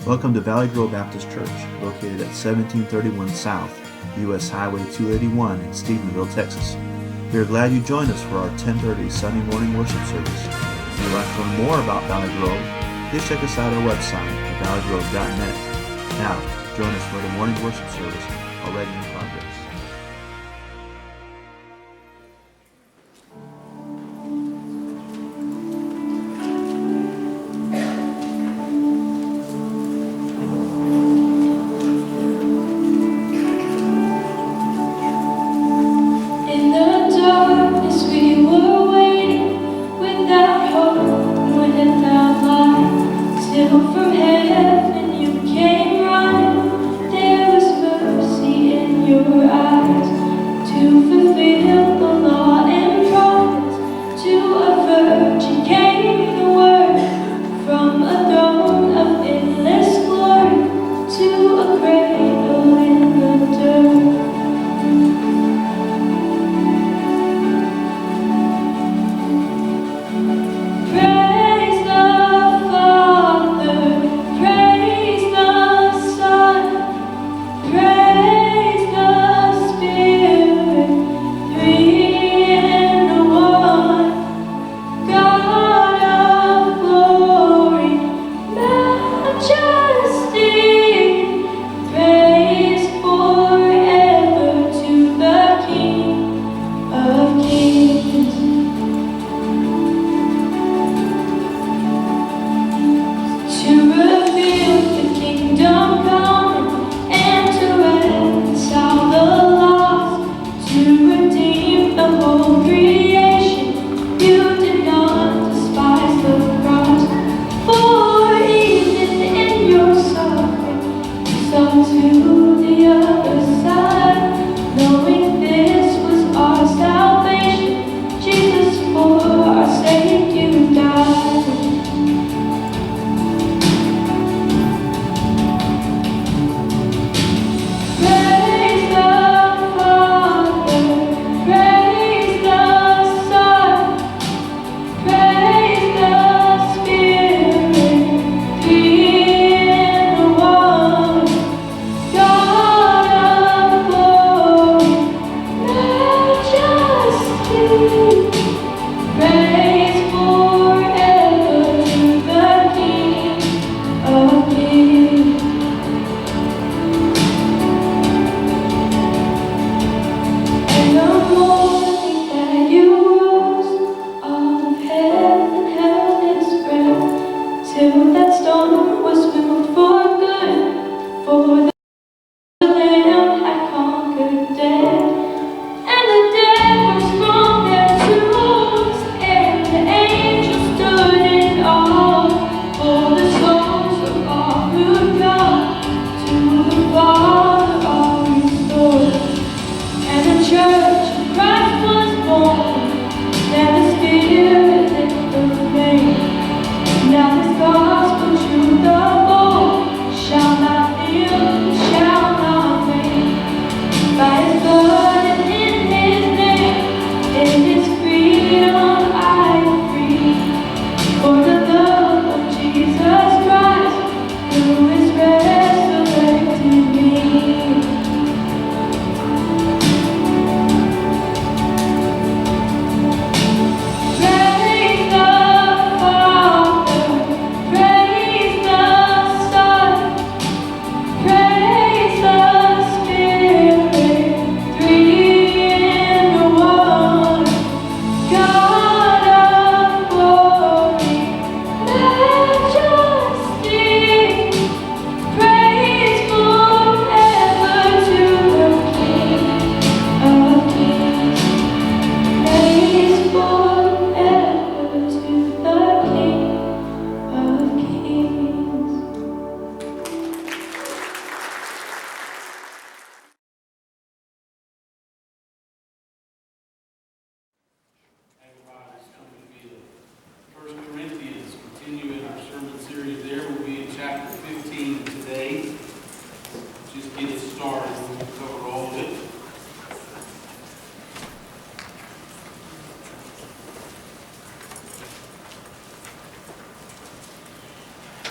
Welcome to Valley Grove Baptist Church, located at 1731 South, U.S. Highway 281 in Stephenville, Texas. We are glad you joined us for our 10:30 Sunday morning worship service. If you'd like to learn more about Valley Grove, please check us out at our website at valleygrove.net. Now, join us for the morning worship service already in progress.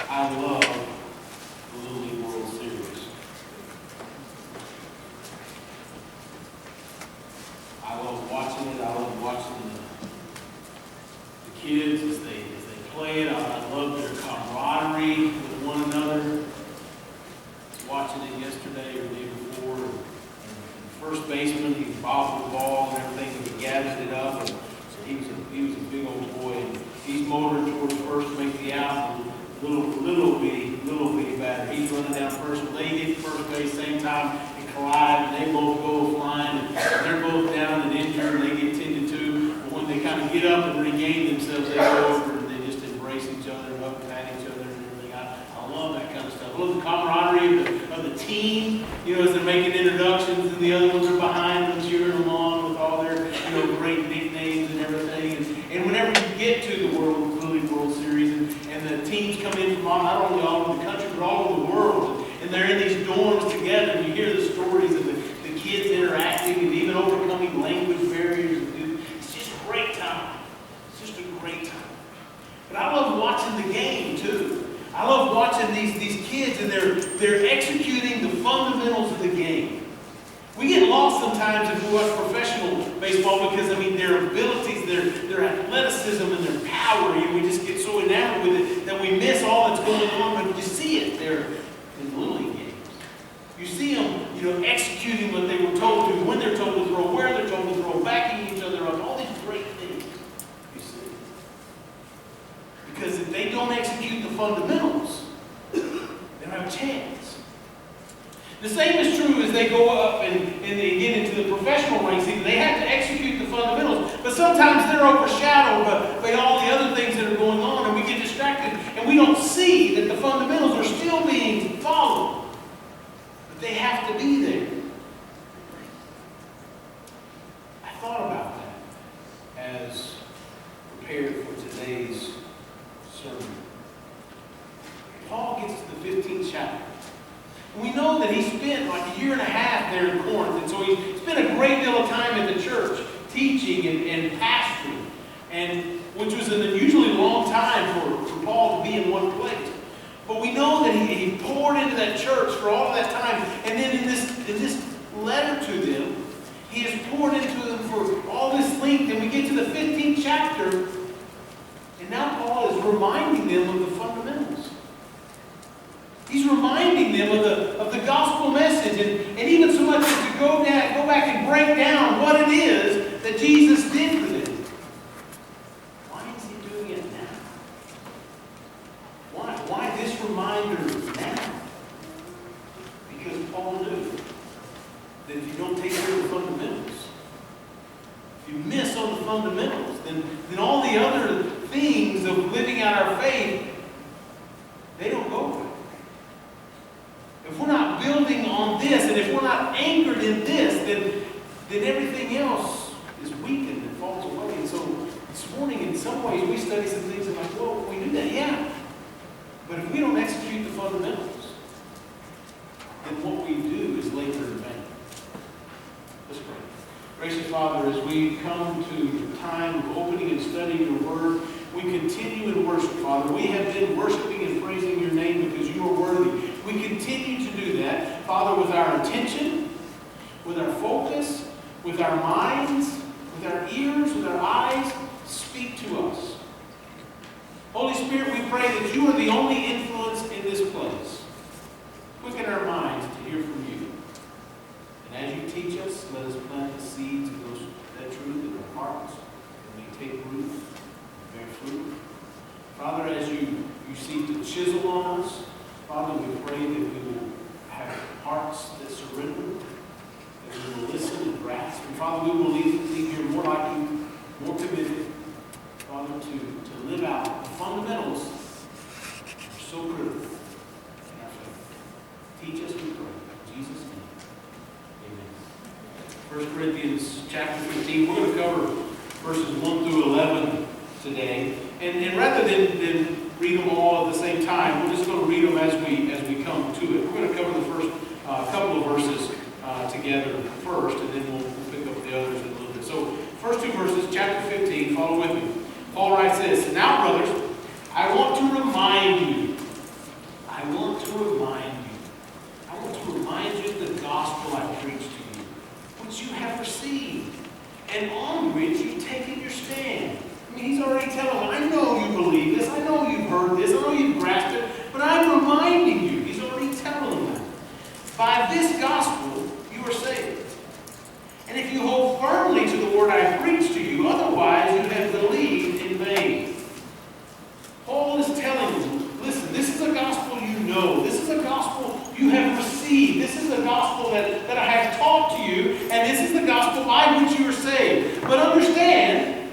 I love the Little League World Series. I love watching it. I love watching the kids as they play it. I love their camaraderie with one another. I was watching it yesterday or the day before. And the first baseman, he bobbled the ball and everything, and he gathered it up. And he was a big old boy. And he's motoring towards first to make the out. And little bitty batter. He's running down first. They get to first base same time and collide. And they both go flying. And they're both down and injured. And they get tended to. But when they kind of get up and regain themselves, they go over and they just embrace each other and hug and pat each other and everything. I love that kind of stuff. I love the camaraderie of the team. You know, as they're making introductions and the other ones are behind them cheering them on with all their great nicknames and everything. And whenever you get to the Little League World Series and the teams come in from not only all over the country but all over the world, and they're in these dorms together, and you hear the stories of the kids interacting and even overcoming language barriers. It's just a great time. It's just a great time. But I love watching the game too. I love watching these kids and they're executing the fundamentals of the game. We get lost sometimes if we watch professional baseball because, their abilities, their athleticism, and their power, we just get so enamored with it that we miss all that's going on. But you see it there in the Little League games. You see them, executing what they were told to, when they're told to throw, where they're told to throw, backing each other up, all these great things. You see. Because if they don't execute the fundamentals, they don't have a chance. The same is true as they go up and they get into the professional ranks. They have to execute the fundamentals. But sometimes they're overshadowed by all the other things that are going on, and we get distracted, and we don't see that the fundamentals are still being followed. But they have to be there. I thought about that as prepared for today's sermon. Paul gets to the 15th chapter. We know that he spent like a year and a half there in Corinth, and so he spent a great deal of time in the church teaching and pastoring, which was an unusually long time for Paul to be in one place. But we know that he poured into that church for all of that time, and then in this letter to them, he has poured into them for all this length, and we get to the 15th chapter, and now Paul is reminding them of the fundamentals. He's reminding them of the gospel message, and even so much as to go back and break down what it is that Jesus did for them. Why is he doing it now? Why this reminder now? Because Paul knew that if you don't take care of the fundamentals, if you miss on the fundamentals, then all the other things of living out our faith, they don't go well. If we're not building on this, and if we're not anchored in this, then everything else is weakened and falls away. And so this morning, in some ways, we study some things and like, well, we do that, yeah. But if we don't execute the fundamentals, then what we do is labor in vain. Let's pray. Gracious Father, as we come to the time of opening and studying your word, we continue in worship, Father. We have been worshiping and praising your name because you are worthy. We continue to do that, Father, with our attention, with our focus, with our minds, with our ears, with our eyes. Speak to us. Holy Spirit, we pray that you are the only influence in this place. Quicken our minds to hear from you. And as you teach us, let us plant the seeds of that truth in our hearts, and we take root, bear fruit. Father, as you seek to chisel on us, Father, we pray that we will have hearts that surrender, that we will listen and grasp. And Father, we will leave here more like you, more committed, Father, to live out the fundamentals that are so critical in our faith. Teach us, we pray. In Jesus' name, amen. 1 Corinthians chapter 15, we're going to cover verses 1 through 11 today. And rather than read them all at the same time, we're just going to read them as we come to it. We're going to cover the first couple of verses together first, and then we'll pick up the others in a little bit. So, first two verses, chapter 15, follow with me. Paul writes this, "Now, brothers, I want to remind you know. This is a gospel you have received. This is the gospel that I have taught to you, and this is the gospel by which you are saved. But understand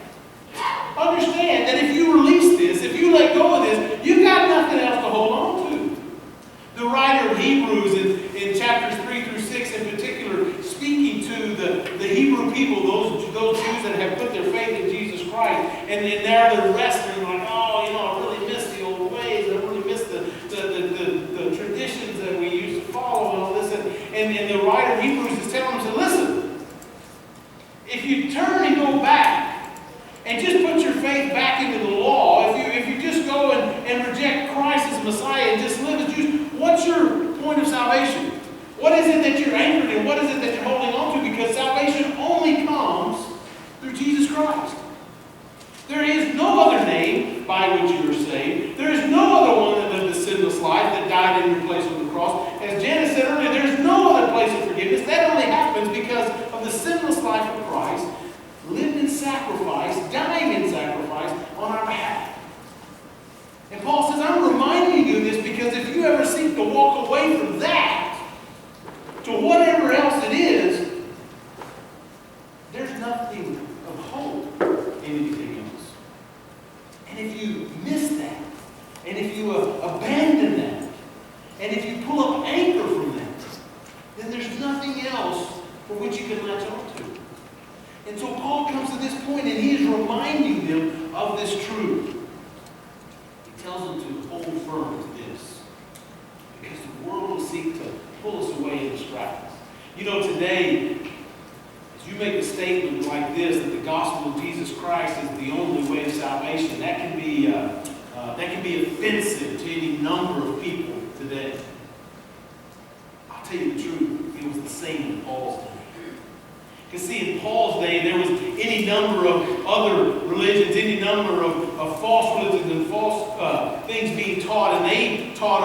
that if you release this, if you let go of this, you've got nothing else to hold on to. The writer of Hebrews in chapters 3 through 6 in particular, speaking to the Hebrew people, those Jews that have put their faith in Jesus Christ, and now they're wrestling like, oh, I really miss the old ways, I really miss the traditions that we used to follow and all this. And the writer of Hebrews is telling them, listen, if you turn and go back and just put your faith back into the law, if you just go and reject Christ as Messiah and just live as Jews, what's your point of salvation? What is it that you're anchored in? What is it that you're holding on to? Because salvation only comes through Jesus Christ. There is no other name by which you are saved. There is no other one that lived a sinless life that died in your place on the cross. As Janice said earlier, there is no other place of forgiveness. That only happens because of the sinless life of Christ, lived in sacrifice, dying in sacrifice on our behalf. And Paul says, I'm reminding you of this because if you ever seek to walk away from that to whatever else it is, there's nothing of hope in anything else. And if you miss that, and if you abandon that, and if you pull up anchor from that, then there's nothing else for which you can latch on to. And so Paul comes to this point, and he is reminding them of this truth. He tells them to hold firm to this, because the world will seek to pull us away and distract us. Today, as you make a statement like this, that the gospel of Jesus Christ is the only way of salvation, that can be offensive to any number of people today. I'll tell you the truth, it was the same in Paul's day. Because see, in Paul's day, there was any number of other religions, any number of false religions and false things being taught, and they taught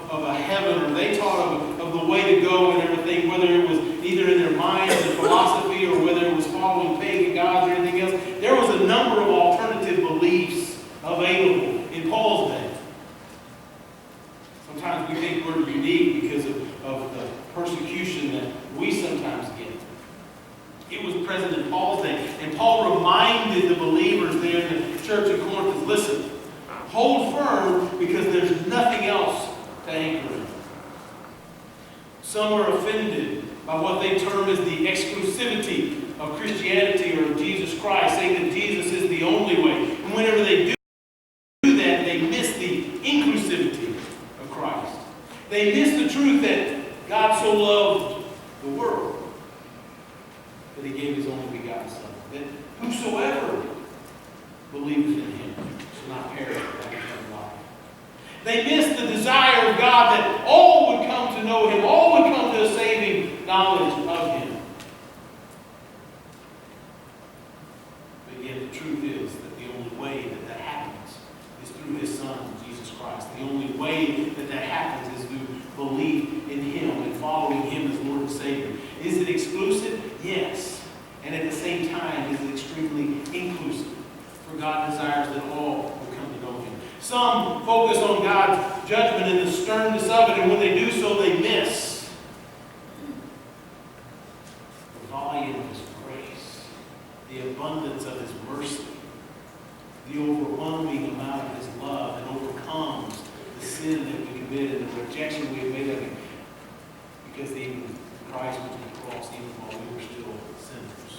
of a heaven, or they taught of the way to go and everything, whether it was either in their minds and philosophy, or whether it was following pagan gods or anything else. There was a number of alternative beliefs available in Paul's day. Sometimes we think we're unique because of the persecution that we sometimes get. It was present in Paul's day. And Paul reminded the believers there in the church of Corinth, listen, hold firm because there's nothing else to anchor in. Some are offended by what they term as the exclusivity of Christianity or of Jesus Christ, saying that Jesus is the only way. And whenever they do that, they miss the inclusivity of Christ. They miss the truth that God so loved the world that he gave his only begotten Son, that whosoever believeth in him shall not perish but have eternal life. They miss the desire of God that all would come to know him, all would come to a saving knowledge of him. But yet the truth is that the only way that happens is through his Son, Jesus Christ. The only way that happens is through belief in him and following him as Lord and Savior. Is it exclusive? Yes. And at the same time, is it extremely inclusive? For God desires that all will come to know him. Some focus on God's judgment and the sternness of it, and when they do so, they miss the volume of his grace, the abundance of his mercy, the overwhelming amount of his love that overcomes the sin that we commit and the rejection we have made of him. Because even Christ went to the cross even while we were still sinners.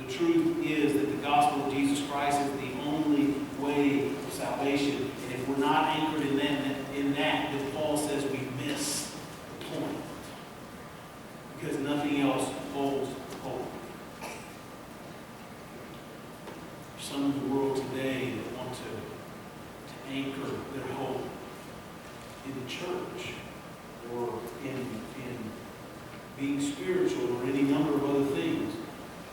The truth is that the gospel of Jesus Christ is the only way of salvation. And if we're not anchored in that, then Paul says we miss the point. Because nothing else holds hope. Some in the world today that want to anchor their hope in the church, or in being spiritual, or any number of other things.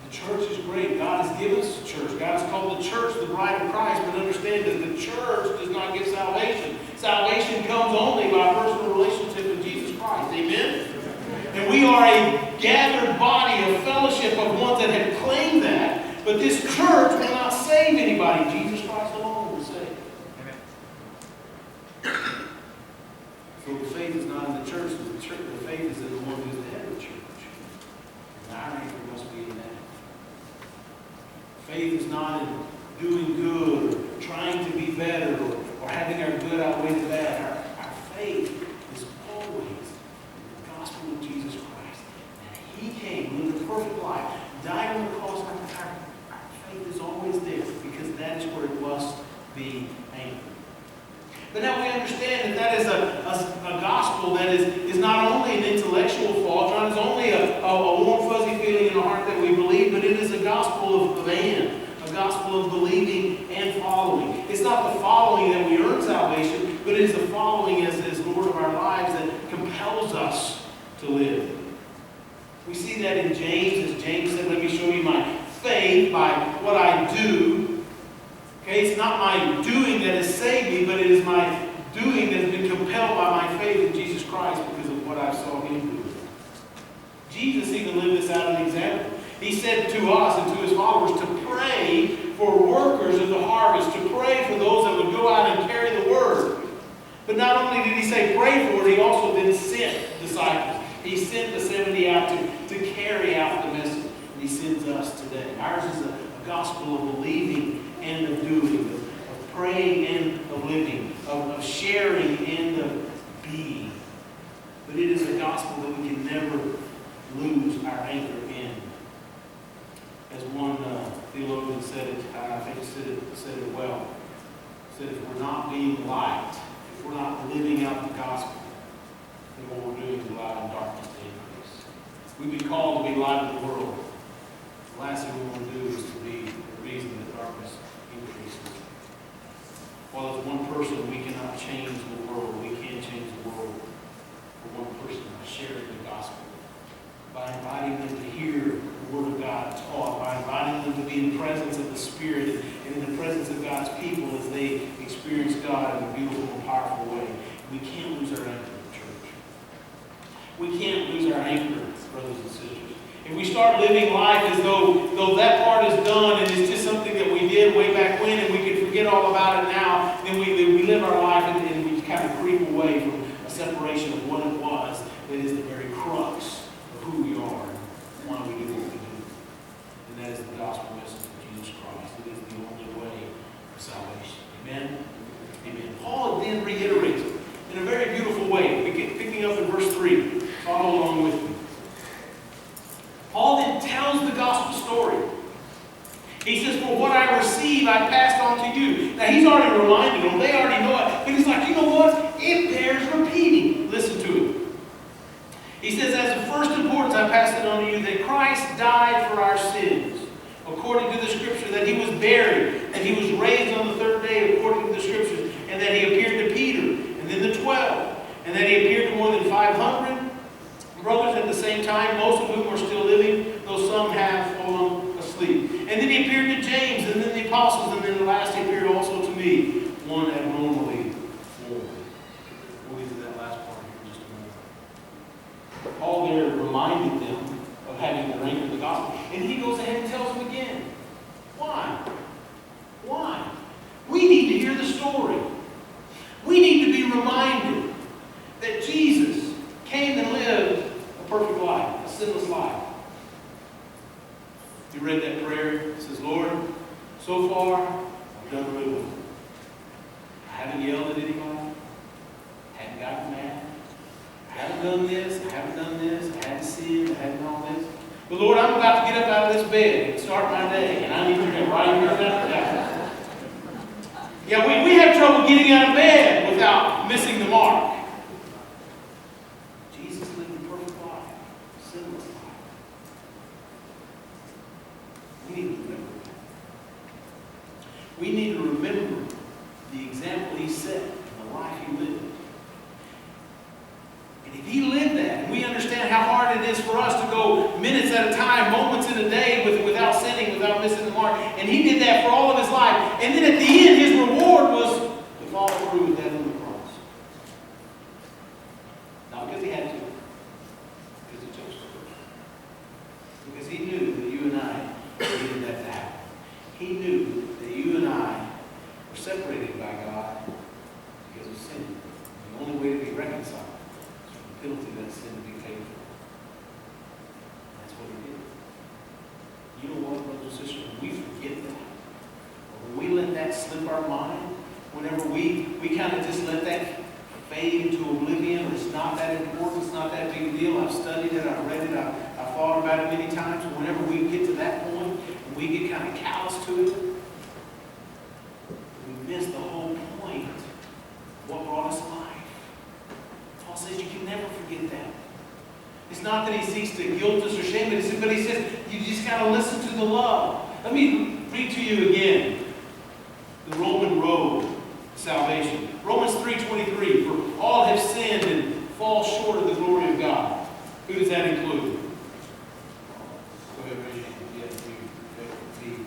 The church is great. God has given us a church. God has called the church the bride of Christ, but understand that the church does not give salvation. Salvation comes only by a personal relationship with Jesus Christ. Amen? And we are a gathered body, a fellowship of ones that have claimed that, but this church will not save anybody. Jesus Christ alone will save. So the faith is not in the church. The faith is in the one who is the head of the church. And our anchor must be in that. Faith is not in doing good or trying to be better or having our good outweigh the bad. Our faith is always in the gospel of Jesus Christ. And He came, lived a perfect life, died on the cross. Our faith is always there because that is where it must be anchored. But now we understand that is a gospel that is not only an intellectual thought, not only a warm, fuzzy feeling in the heart that we believe, but it is a gospel of and, a gospel of believing and following. It's not the following that we earn salvation, but it is the following as Lord of our lives that compels us to live. We see that in James, as James said, let me show you my faith by what I do. Okay, it's not my doing that has saved me, but it is my doing that has been compelled by my faith in Jesus Christ because of what I saw Him do. Jesus even lived this out an example. He said to us and to His followers to pray for workers of the harvest, to pray for those that would go out and carry the word. But not only did He say pray for it, He also then sent disciples. He sent the 70 out to carry out the message. And He sends us today. Ours is a gospel of believing and of doing, of praying and of living, of sharing and of being. But it is a gospel that we can never lose our anchor in. As one theologian said it, I think said it well. He said, if we're not being light, if we're not living out the gospel, then what we're doing is allowing darkness to increase. We've been called to be light of the world. The last thing we want to do is to be the reason that darkness increases. While as one person we cannot change the world, we can change the world for one person by sharing the gospel, by inviting them to hear the Word of God taught, by inviting them to be in the presence of the Spirit and in the presence of God's people as they experience God in a beautiful and powerful way. We can't lose our anchor in the church. We can't lose our anchor, brothers and sisters. If we start living life as though that part is done and it's just something that we did way back when and we can forget all about it now, then we live our life and we kind of creep away from a separation of what it was that is the very crux of who we are and why we do what we do. And that is the gospel message of Jesus Christ. It is the only way of salvation. Amen? Amen. Paul then reiterates in a very beautiful way, picking up in verse 3. Follow along with me. Paul then tells the gospel story. He says, for what I received, I passed on to you. Now, he's already reminded them. They already know it. But he's like, you know what? It bears repeating. Listen to it. He says, as of first importance, I passed it on to you that Christ died for our sins, according to the Scripture, that He was buried, that He was raised on the third day, according to the Scriptures, and that He appeared to Peter, and then the 12, and that He appeared to more than 500 brothers at the same time, most of whom are still living, though some have fallen asleep. And then He appeared to James, and then the apostles, and then the last He appeared also to me, one abnormally more. We'll get to that last part here in just a moment. Paul there reminded them of having the anchor of the gospel. And he goes ahead and tells them again. Why? Why? We need to hear the story. We need to be reminded that Jesus came and lived a perfect life, a sinless life. You read that prayer? It says, Lord, so far, I've done really well. I haven't yelled at anybody. I haven't gotten mad. I haven't done this. I haven't done this. I haven't sinned. I haven't all this. But Lord, I'm about to get up out of this bed and start my day. And I need to get right here after that. Yeah, we have trouble getting out of bed without missing the mark. Jesus lived a perfect life, a sinless life. We need to remember that. We need to remember the example He set and the life He lived. And if He lived that, and we understand how hard it is for us to go minutes at a time, moments in a day without sinning, without missing the mark. And He did that for all of His life. And then at the end, His reward was to follow through with that on the cross. Not because He had to, because He chose to. Because He knew that you and I needed that to happen. He knew that you and I were separated by God because of sin. The only way to be reconciled penalty of that sin to be paid for. That's what he did. You know what, brothers and sisters, when we forget that, or when we let that slip our mind, whenever we kind of just let that fade into oblivion, or it's not that important, it's not that big a deal, I've studied it, I've read it, I've thought about it many times, and whenever we get to that point, and we get kind of callous to it, we miss the whole point of what brought us life. Paul says you can never forget that. It's not that he seeks to guilt us or shame us, but he says you just got to listen to the love. Let me read to you again the Roman road to salvation. Romans 3:23, for all have sinned and fall short of the glory of God. Who does that include? Go ahead, raise your hand. Yes, you.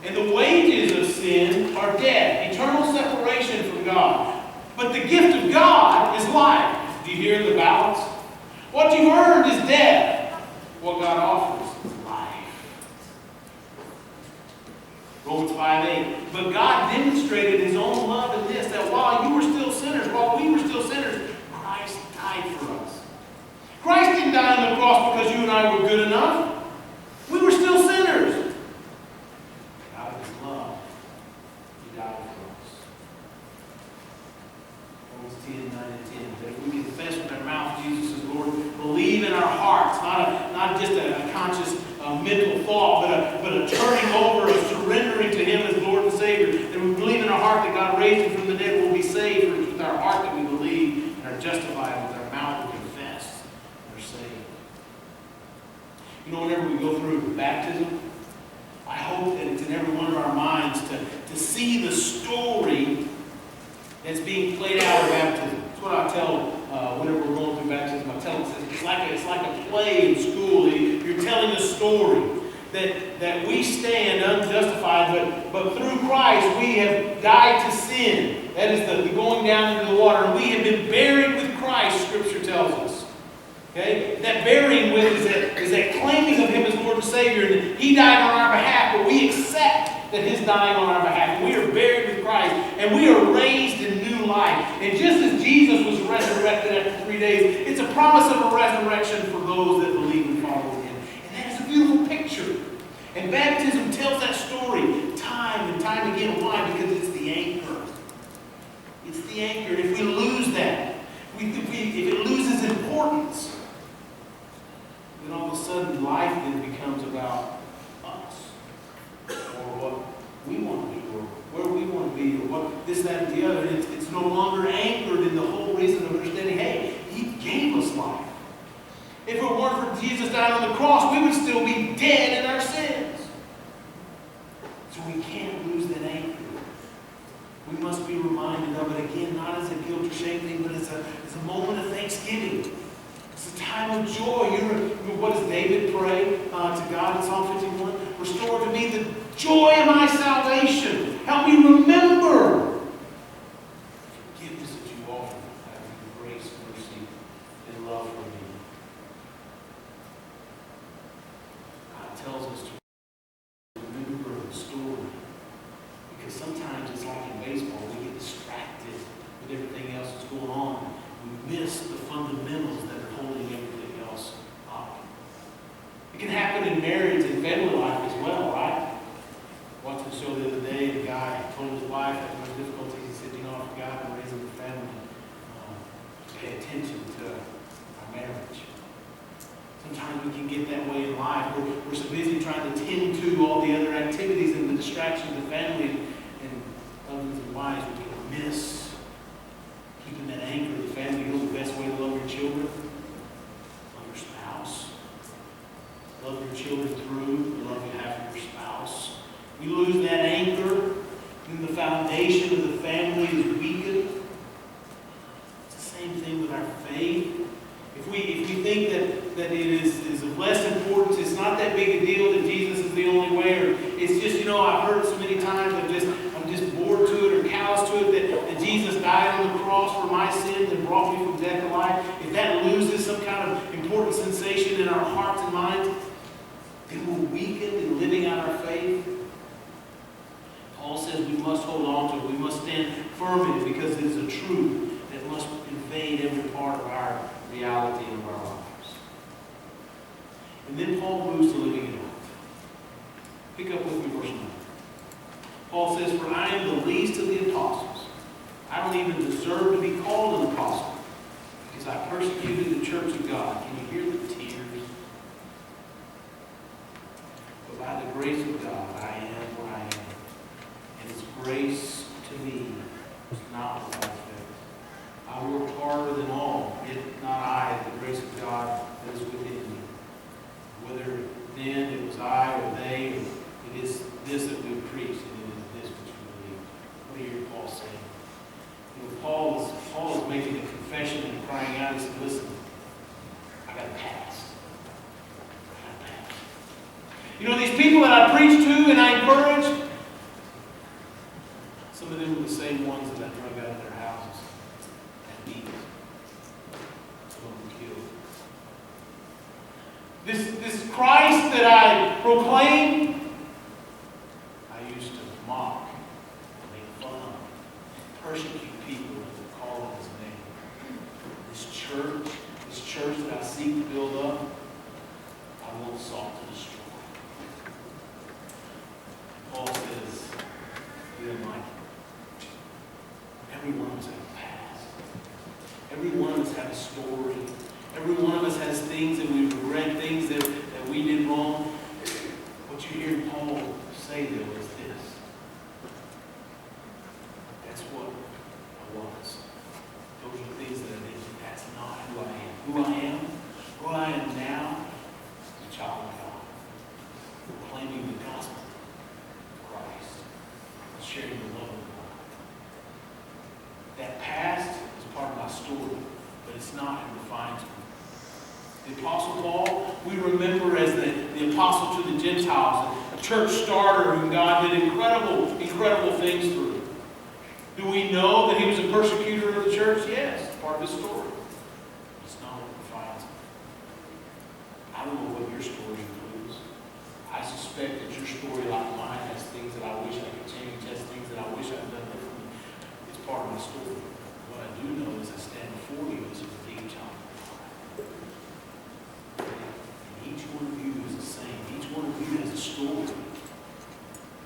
And the wages of sin are death, eternal separation from God. But the gift of God is life. Do you hear the balance? What you've earned is death. What God offers is life. Romans 5:8. But God demonstrated his own love in this, that while you were still sinners, while we were still sinners, Christ died for us. Christ didn't die on the cross because you and I were good enough. We were still sinners. Out of his love, he died for us. Romans 10:9-10. That if we confess with our mouth Jesus is Lord, believe in our hearts, not just a conscious mental thought, but a turning over, a surrendering to him as Lord and Savior, that we believe in our heart that God raised him from the dead, we'll be saved. For it's with our heart that we believe and are justified, with our mouth we confess and are saved. You know, whenever we go through baptism, I hope that it's in every one of our minds to see the story that's being played out in baptism. That's what I tell whenever we're going through baptism. I tell them it's like a play in school. You're telling a story that we stand unjustified, but through Christ we have died to sin. That is the going down into the water. And we have been buried with Christ, Scripture tells us. Okay? That burying with is that claiming of him as Lord and Savior. And he died on our behalf, but we accept that his dying on our behalf. We are buried with Christ, and we are raised in new life. And just as Jesus was resurrected after 3 days, it's a promise of a resurrection for those that believe and follow him. And that is a beautiful picture. And baptism tells that story time and time again. Why? Because it's the anchor. It's the anchor. And if we lose that, if it loses importance, then all of a sudden life then becomes about us, or what we want to do, or where we want to be, or what this, that, and the other. And it's no longer anchored in the whole reason of understanding, hey, he gave us life. If it weren't for Jesus dying on the cross, we would still be dead in our sins. So we can't lose that anchor. We must be reminded of it again, not as a guilt or shame thing, but as a moment of thanksgiving. It's a time of joy. What does David pray to God in Psalm 51? Restore to me the joy of my salvation. Help me remember forgiveness that you offer. Have your grace, mercy, and love for me. God tells us to remember the story. Because sometimes it's like in baseball, we get distracted with everything else that's going on. We miss the fundamentals that are holding everything else up. It can happen in marriage and family life as well, right? Watching the show the other day, the guy told his wife that one of the difficulties, he said, I forgot in raising the family, pay attention to our marriage. Sometimes we can get that way in life. We're so busy trying to tend to all the other activities and the distractions of the family and husbands and wives, we can miss keeping that anchor of the family. You know the best way to love your children? Love your spouse. Love your children through the love you have for your spouse. We lose that anchor, and the foundation of the family is weakened. It's the same thing with our faith. If we think that it is of less importance, it's not that big a deal that Jesus is the only way, or it's just, I've heard it so many times, I'm just bored to it or callous to it, that Jesus died on the cross for my sins and brought me from death to life. If that loses some kind of important sensation in our hearts and minds, then we're weakened in living out our faith. Paul says we must hold on to it. We must stand firm in it because it is a truth that must invade every part of our reality. And then Paul moves to living it out. Pick up with me verse 9. Paul says, "For I am the least of the apostles. I don't even deserve to be called an apostle, because I persecuted the church of God." Can you hear the tears? "But by the grace of God, I am where I am. And His grace to me was not without effect. I worked harder than all, yet not I, the grace of God that is within me. Whether then it was I or they, or it is this that we preach, and it is this which we believe." What do you hear Paul saying? You know, Paul is making a confession and crying out. He said, "Listen, I got a past. I got a past. You know, these people that I preach to and I encourage, some of them were the same ones that I drug out of their houses and beat. Some of them killed. This Christ that I proclaim, I used to mock, make fun of, persecute people that would call on His name. This church that I seek to build up, I won't sought to destroy." Paul says, "You didn't like it." Every one of us have a past. Every one of us have a story. Every one of us has things that we regret, things that we did wrong. What you hear Paul say though is this: that's what I was. Those are the things that I did. That's not who I am. Who I am now is a child of God, proclaiming the gospel of Christ, sharing the love of God. That past is part of my story, but it's not who defines me. The Apostle Paul, we remember as the apostle to the Gentiles, a church starter whom God did incredible things through. Do we know that he was a persecutor of the church? Yes, it's part of his story. It's not what defines me. I don't know what your story includes. I suspect that your story, like mine, has things that I wish I could change, has things that I wish I'd done differently. It's part of my story. What I do know is I stand before you as a redeemed child. Each one of you is the same. Each one of you has a story.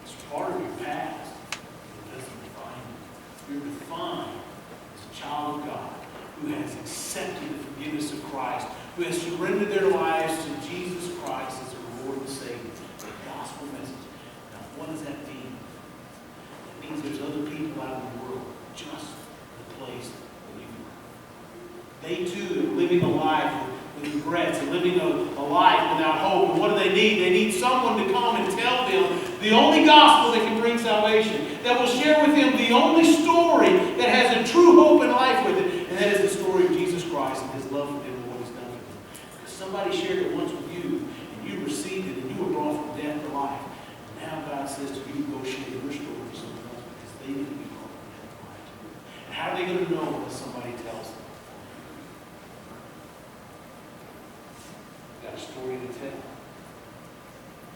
It's part of your past. It doesn't define you. You're defined as a child of God who has accepted the forgiveness of Christ, who has surrendered their lives to Jesus Christ as their Lord and Savior. The gospel message. Now, what does that mean? It means there's other people out in the world just the place that you are. They too are living a life with regrets and living a life without hope. And what do they need? They need someone to come and tell them the only gospel that can bring salvation, that will share with them the only story that has a true hope and life with it, and that is the story of Jesus Christ and His love for them and what He's done for them. Because somebody shared it once with you, and you received it, and you were brought from death to life. And now God says to you, go share your story with someone else, because they need to be brought from death to life too. And how are they going to know unless somebody tells them? Got a story to tell.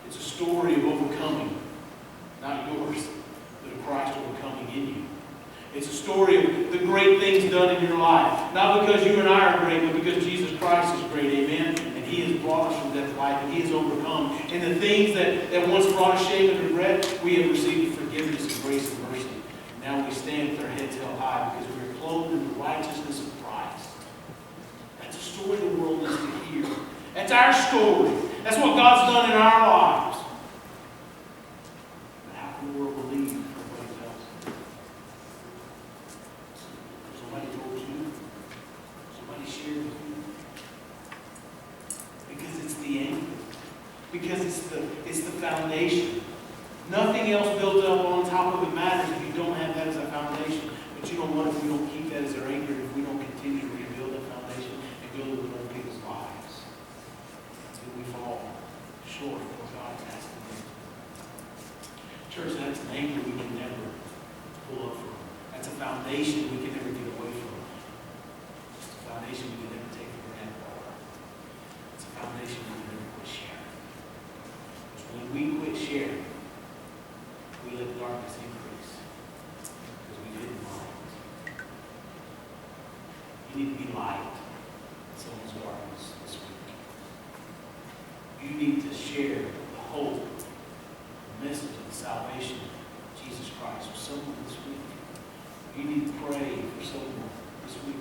It's a story of overcoming, not yours, but of Christ overcoming in you. It's a story of the great things done in your life. Not because you and I are great, but because Jesus Christ is great. Amen. And He has brought us from death to life, and He has overcome. And the things that once brought us shame and regret, we have received forgiveness and grace and mercy. And now we stand with our heads held high because we are clothed in the righteousness of Christ. That's a story the world needs to hear. That's our story. That's what God's done in our lives. But how can the world believe everybody tells them? Somebody told you. Somebody shared with you. Because it's the anchor. Because it's the foundation. Nothing else built up on top of it matters if you don't have that as a foundation. But you know what? If we don't keep that as our anchor, if we don't continue to rebuild that foundation and build it with other people's lives, we fall short of what God has to do. Church, that's an anchor we can never pull up from. That's a foundation we can never get away from. It's a foundation we can never take for granted. It's a foundation we can never quit sharing. Because when we quit sharing, we let darkness increase. Because we didn't light. You need to be light in someone's darkness this week. You need to share the hope, the message of the salvation of Jesus Christ with someone this week. You need to pray for someone this week.